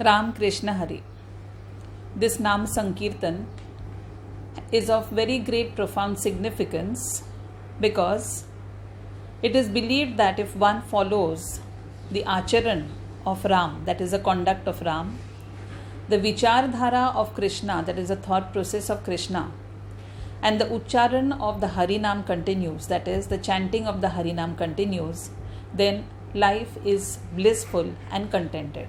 Ram Krishna Hari. This Nam Sankirtan is of very great profound significance because it is believed that if one follows the acharan of Ram, that is the conduct of Ram, the vichardhara of Krishna, that is the thought process of Krishna, and the ucharan of the Harinam continues, that is the chanting of the Harinam continues, then life is blissful and contented.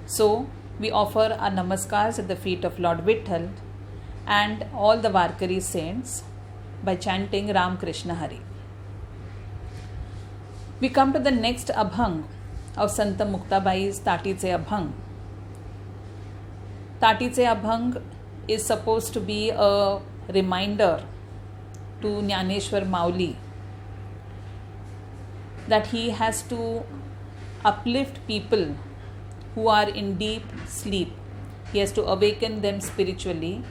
So, we offer our namaskars at the feet of Lord Vitthal and all the Varkari saints by chanting Ram Krishna Hari. We come to the next Abhang of Santa Muktabai's Tatice Abhang. Tatice Abhang is supposed to be a reminder to Jnaneshwar Mauli that he has to uplift people who are in deep sleep. He has to awaken them spiritually,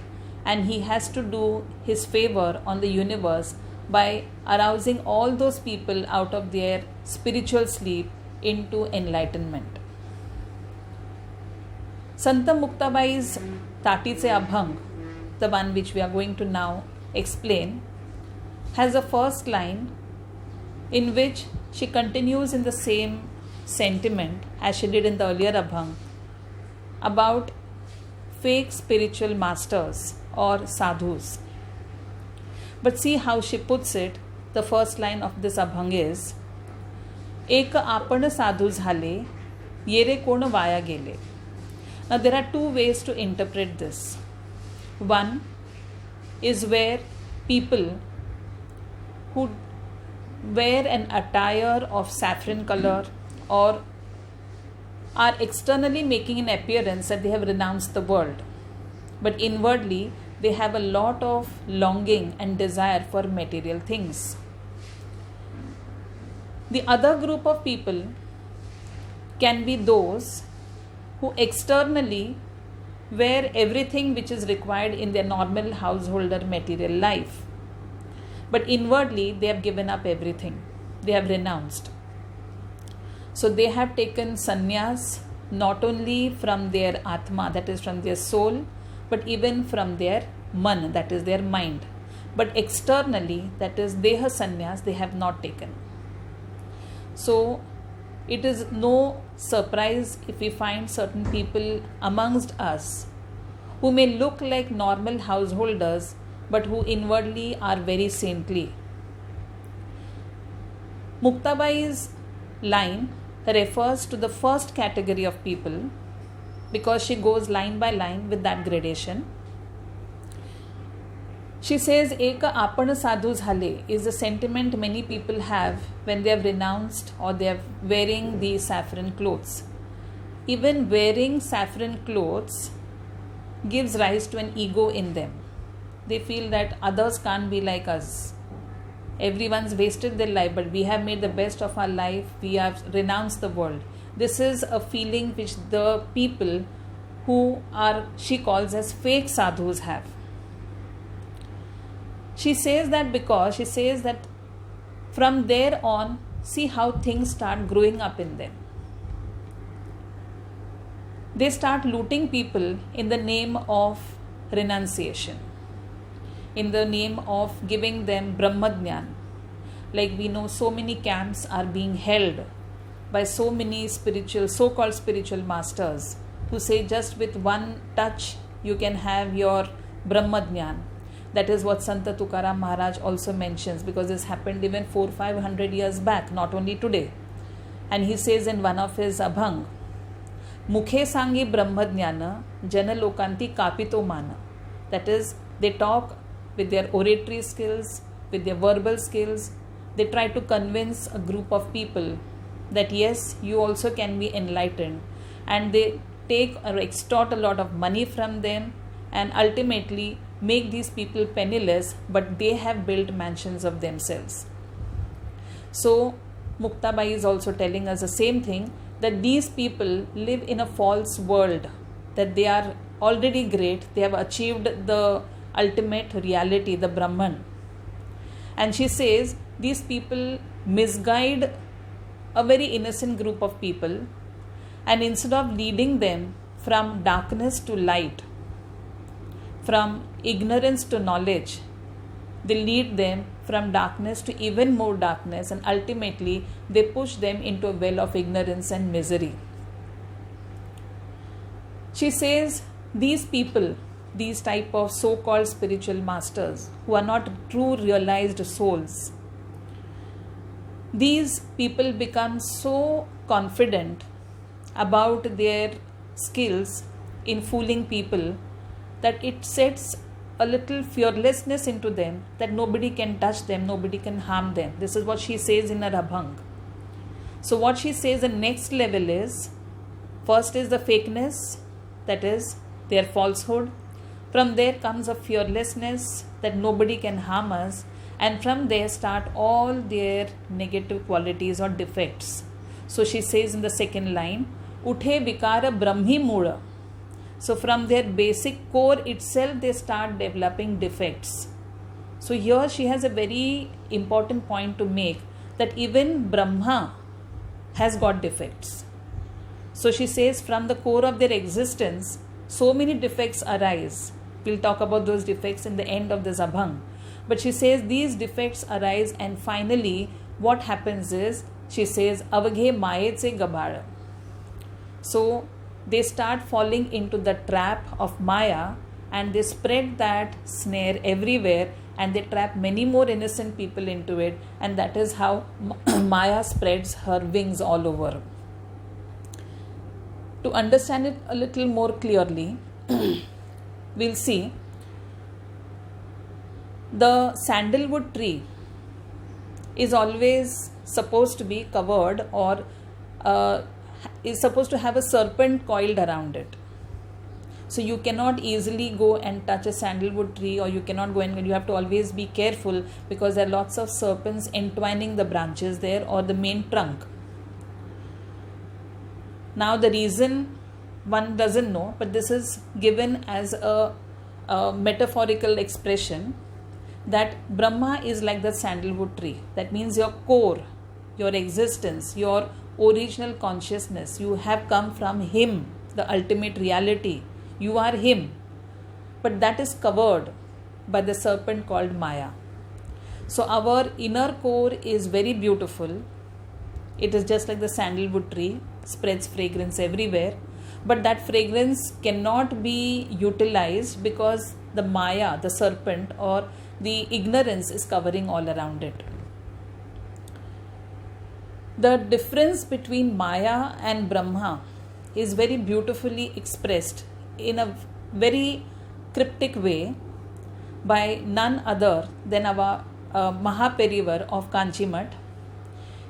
and he has to do his favor on the universe by arousing all those people out of their spiritual sleep into enlightenment. Santa Muktabai's Tatice Abhang, the one which we are going to now explain, has a first line in which she continues in the same sentiment as she did in the earlier Abhang about fake spiritual masters or sadhus. But see how she puts it. The first line of this Abhang is Ek आपण साधू झाले येरे कोण via गेले. Now there are two ways to interpret this. One is where people who wear an attire of saffron color or are externally making an appearance that they have renounced the world, but inwardly they have a lot of longing and desire for material things. The other group of people can be those who externally wear everything which is required in their normal householder material life, but inwardly they have given up everything, they have renounced. So they have taken sannyas not only from their atma, that is from their soul, but even from their man, that is their mind. But externally, that is deha sannyas, they have not taken. So it is no surprise if we find certain people amongst us who may look like normal householders, but who inwardly are very saintly. Muktabai's line refers to the first category of people because she goes line by line with that gradation. She says Eka आपण साधू झाले is a sentiment many people have when they have renounced or they are wearing the saffron clothes. Even wearing saffron clothes gives rise to an ego in them. They feel that others can't be like us. Everyone's wasted their life, but we have made the best of our life. We have renounced the world. This is a feeling which the people who are, she calls as fake sadhus, have. She says that because she says that from there on, see how things start growing up in them. They start looting people in the name of renunciation, in the name of giving them Brahmadnyan. Like we know, so many camps are being held by so many spiritual, so-called spiritual masters who say just with one touch you can have your Brahmadnyan. That is what Santa Tukaram Maharaj also mentions, because this happened even 400-500 years back, not only today. And he says in one of his Abhang, Mukhe sangi Brahmadnyana jana lokanti kapito mana. That is, they talk with their oratory skills, with their verbal skills. They try to convince a group of people that yes, you also can be enlightened. And they take or extort a lot of money from them and ultimately make these people penniless, but they have built mansions of themselves. So Muktabai is also telling us the same thing, that these people live in a false world, that they are already great, they have achieved the ultimate reality, the Brahman. And she says these people misguide a very innocent group of people And instead of leading them from darkness to light, from ignorance to knowledge, they lead them from darkness to even more darkness, and ultimately they push them into a well of ignorance and misery. She says these people, these type of so-called spiritual masters who are not true realized souls, these people become so confident about their skills in fooling people that it sets a little fearlessness into them that nobody can touch them, nobody can harm them. This is what she says in her Abhang. So what she says the next level is, first is the fakeness, that is their falsehood. From there comes a fearlessness that nobody can harm us, and from there start all their negative qualities or defects. So she says in the second line, Uthe vikara brahmi mula. So from their basic core itself they start developing defects. So here she has a very important point to make, that even Brahma has got defects. So she says from the core of their existence so many defects arise. We'll talk about those defects in the end of this Abhang. But she says these defects arise, and finally what happens is, she says avaghe mayet se gabara. So they start falling into the trap of Maya, and they spread that snare everywhere, and they trap many more innocent people into it, and that is how Maya spreads her wings all over. To understand it a little more clearly, we'll see the sandalwood tree is always supposed to be covered or is supposed to have a serpent coiled around it. So you cannot easily go and touch a sandalwood tree, or you cannot go and you have to always be careful, because there are lots of serpents entwining the branches there or the main trunk. Now the reason one doesn't know, but this is given as a metaphorical expression, that Brahma is like the sandalwood tree. That means your core, your existence, your original consciousness, you have come from Him, the ultimate reality. You are Him, but that is covered by the serpent called Maya. So our inner core is very beautiful. It is just like the sandalwood tree, spreads fragrance everywhere, but that fragrance cannot be utilized because the Maya, the serpent or the ignorance is covering all around it. The difference between Maya and Brahma is very beautifully expressed in a very cryptic way by none other than our Mahaperivar of Kanchimat.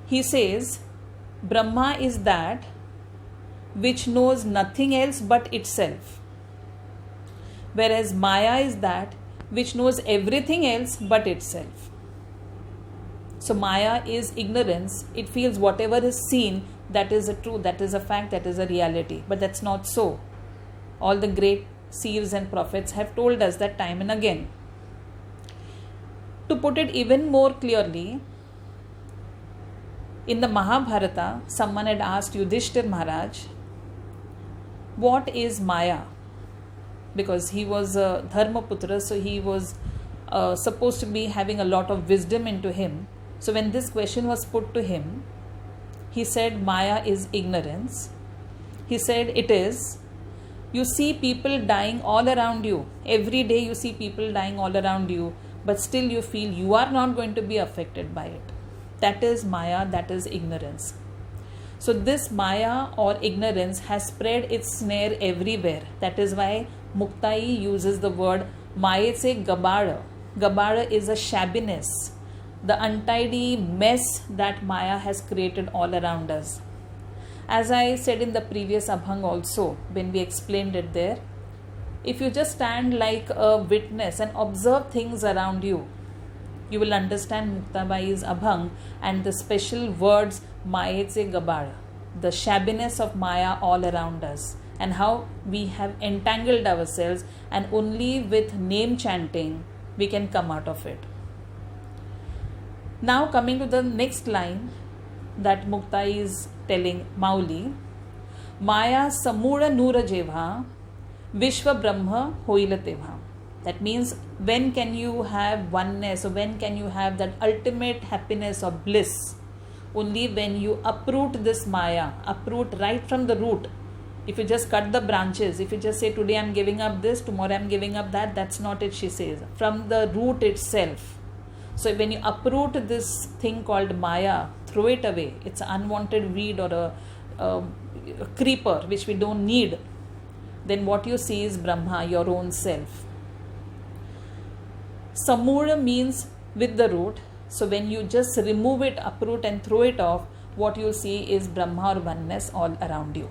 He says, Brahma is that which knows nothing else but itself, whereas Maya is that which knows everything else but itself. So Maya is ignorance. It feels whatever is seen, that is a truth, that is a fact, that is a reality. But that's not so. All the great seers and prophets have told us that time and again. To put it even more clearly, in the Mahabharata, someone had asked Yudhishthir Maharaj, what is Maya? Because he was a Dharmaputra, so he was supposed to be having a lot of wisdom into him. So when this question was put to him, he said Maya is ignorance. He said it is. You see people dying all around you. Every day you see people dying all around you, but still you feel you are not going to be affected by it. That is Maya, that is ignorance. So this Maya or ignorance has spread its snare everywhere. That is why Muktai uses the word Maya se gabara. Gabara is a shabbiness, the untidy mess that Maya has created all around us. As I said in the previous Abhang also, when we explained it there, if you just stand like a witness and observe things around you, you will understand Muktabai's Abhang and the special words Maya se gabara, the shabbiness of Maya all around us, and how we have entangled ourselves, and only with name chanting we can come out of it. Now coming to the next line that Mukta is telling Mauli, Maya samura nura jeva, Vishwa Brahma hoila teva. That means when can you have oneness, or when can you have that ultimate happiness or bliss? Only when you uproot this Maya, uproot right from the root. If you just cut the branches, if you just say today I'm giving up this, tomorrow I'm giving up that, that's not it, she says. From the root itself. So when you uproot this thing called Maya, throw it away. It's an unwanted weed or a creeper which we don't need. Then what you see is Brahma, your own self. Samura means with the root. So when you just remove it, uproot and throw it off, what you see is Brahma or oneness all around you.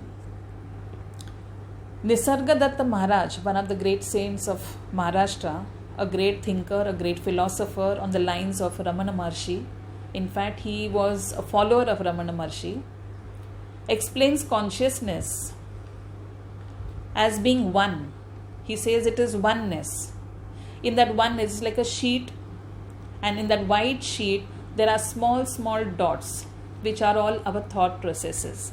Nisargadatta Maharaj, one of the great saints of Maharashtra, a great thinker, a great philosopher on the lines of Ramana Maharshi. In fact, he was a follower of Ramana Maharshi. Explains consciousness as being one. He says it is oneness. In that oneness, it's like a sheet, and in that white sheet, there are small dots, which are all our thought processes.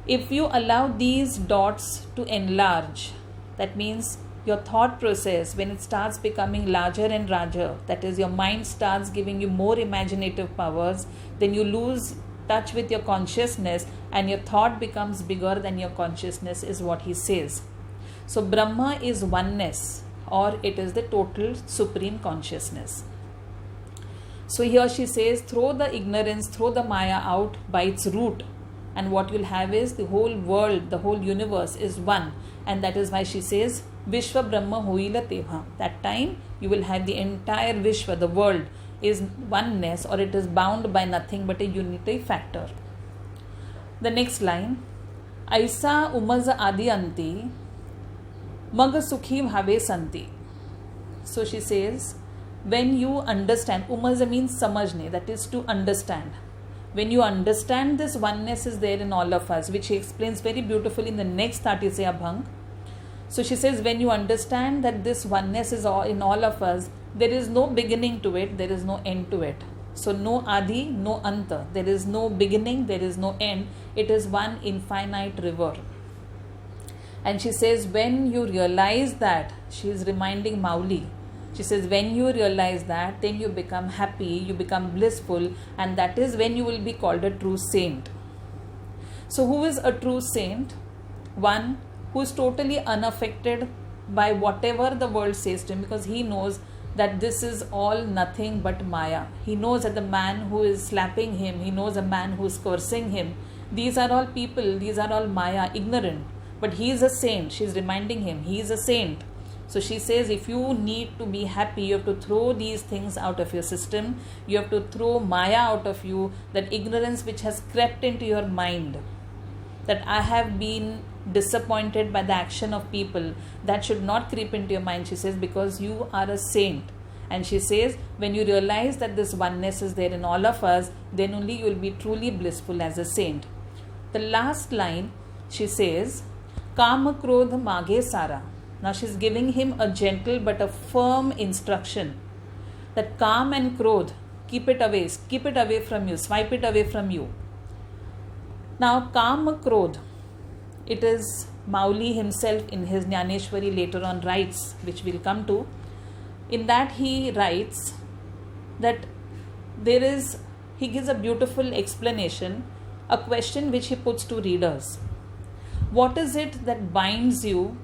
If you allow these dots to enlarge, that means your thought process, when it starts becoming larger and larger, that is, your mind starts giving you more imaginative powers, then you lose touch with your consciousness and your thought becomes bigger than your consciousness, is what he says. So Brahma is oneness, or it is the total supreme consciousness. So here she says, throw the ignorance, throw the Maya out by its root, and what you'll have is the whole world, the whole universe is one. And that is why she says, Vishwa Brahma hoila teva. That time you will have the entire Vishwa, the world, is oneness, or it is bound by nothing but a unity factor. The next line, Aisa umaza adi anti, mag sukhi bhave santi. So she says, when you understand, umaza means samajne, that is to understand. When you understand this oneness is there in all of us, which she explains very beautifully in the next Tatisya Bhang. So she says, when you understand that this oneness is all in all of us, there is no beginning to it, there is no end to it. So no adi, no anta. There is no beginning, there is no end. It is one infinite river. And she says, when you realize that, she is reminding Mauli. She says, when you realize that, then you become happy, you become blissful, and that is when you will be called a true saint. So who is a true saint? One who is totally unaffected by whatever the world says to him, because he knows that this is all nothing but Maya. He knows that the man who is slapping him, he knows a man who is cursing him. These are all people, these are all Maya, ignorant. But he is a saint. She is reminding him, he is a saint. So she says, if you need to be happy, you have to throw these things out of your system. You have to throw Maya out of you, that ignorance which has crept into your mind. That I have been disappointed by the action of people. That should not creep into your mind, she says, because you are a saint. And she says, when you realize that this oneness is there in all of us, then only you will be truly blissful as a saint. The last line, she says, Kama Krodh Mage Sara. Now she is giving him a gentle but a firm instruction that Kam and Krodh, keep it away from you, swipe it away from you. Now Kam Krodh, it is Mauli himself in his Jnaneshwari later on writes, which we'll come to. In that he writes that he gives a beautiful explanation, a question which he puts to readers. What is it that binds you?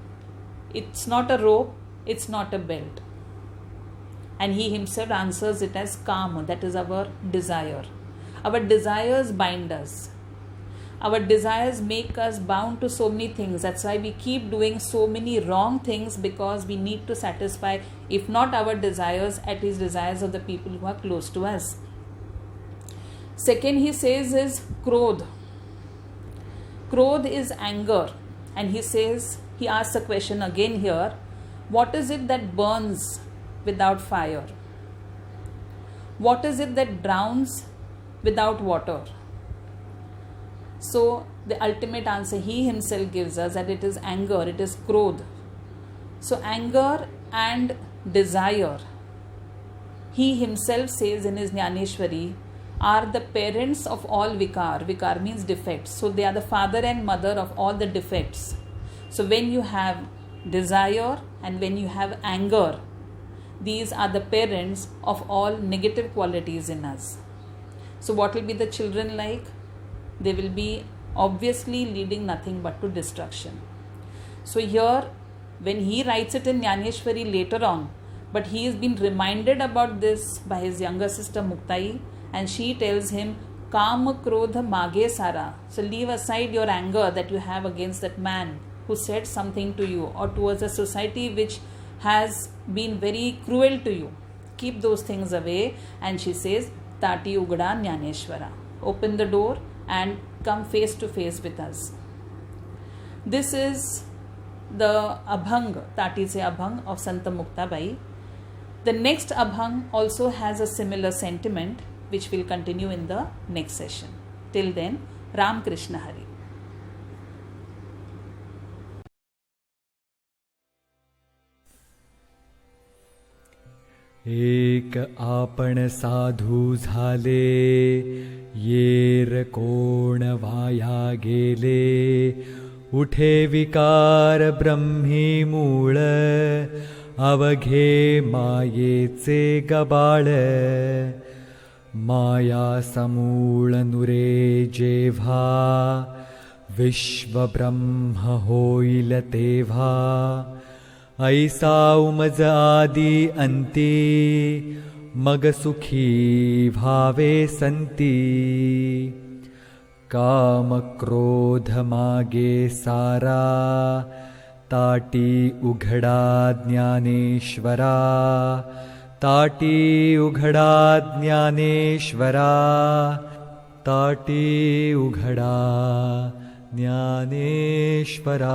It's not a rope, it's not a belt. And he himself answers it as Kama, that is our desire. Our desires bind us. Our desires make us bound to so many things. That's why we keep doing so many wrong things, because we need to satisfy, if not our desires, at least desires of the people who are close to us. Second, he says is Krodh. Krodh is anger. And he asks a question again here. What is it that burns without fire? What is it that drowns without water? So the ultimate answer he himself gives us, that it is anger, it is Krodh. So anger and desire, he himself says in his Jnaneshwari, are the parents of all vikar. Vikar means defects. So they are the father and mother of all the defects. So when you have desire and when you have anger, these are the parents of all negative qualities in us. So what will be the children like? They will be obviously leading nothing but to destruction. So here, when he writes it in Jnaneshwari later on, but he has been reminded about this by his younger sister Muktai, and she tells him, Kam krodha mage sara. So leave aside your anger that you have against that man who said something to you, or towards a society which has been very cruel to you. Keep those things away. And she says, Tati ugda Jnaneshwara. Open the door and come face to face with us. This is the Abhang, Tati se Abhang of Santa Muktabai. The next Abhang also has a similar sentiment, which will continue in the next session. Till then, Ram Krishna Hari. एक आपण साधू झाले, येर कोण via गेले, उठे विकार ब्रह्मी मूळ, अवघे मायेचे गबाळ, माया समूळ नुरे जेव्हा, विश्व ब्रह्म होईल तेव्हा, ऐसा उमज आदि अंती, मग सुखी भावे संती, काम क्रोध मागे सारा, ताटी उघडा ज्ञानेश्वरा, ताटी उघडा ज्ञानेश्वरा, ताटी उघडा ज्ञानेश्वरा.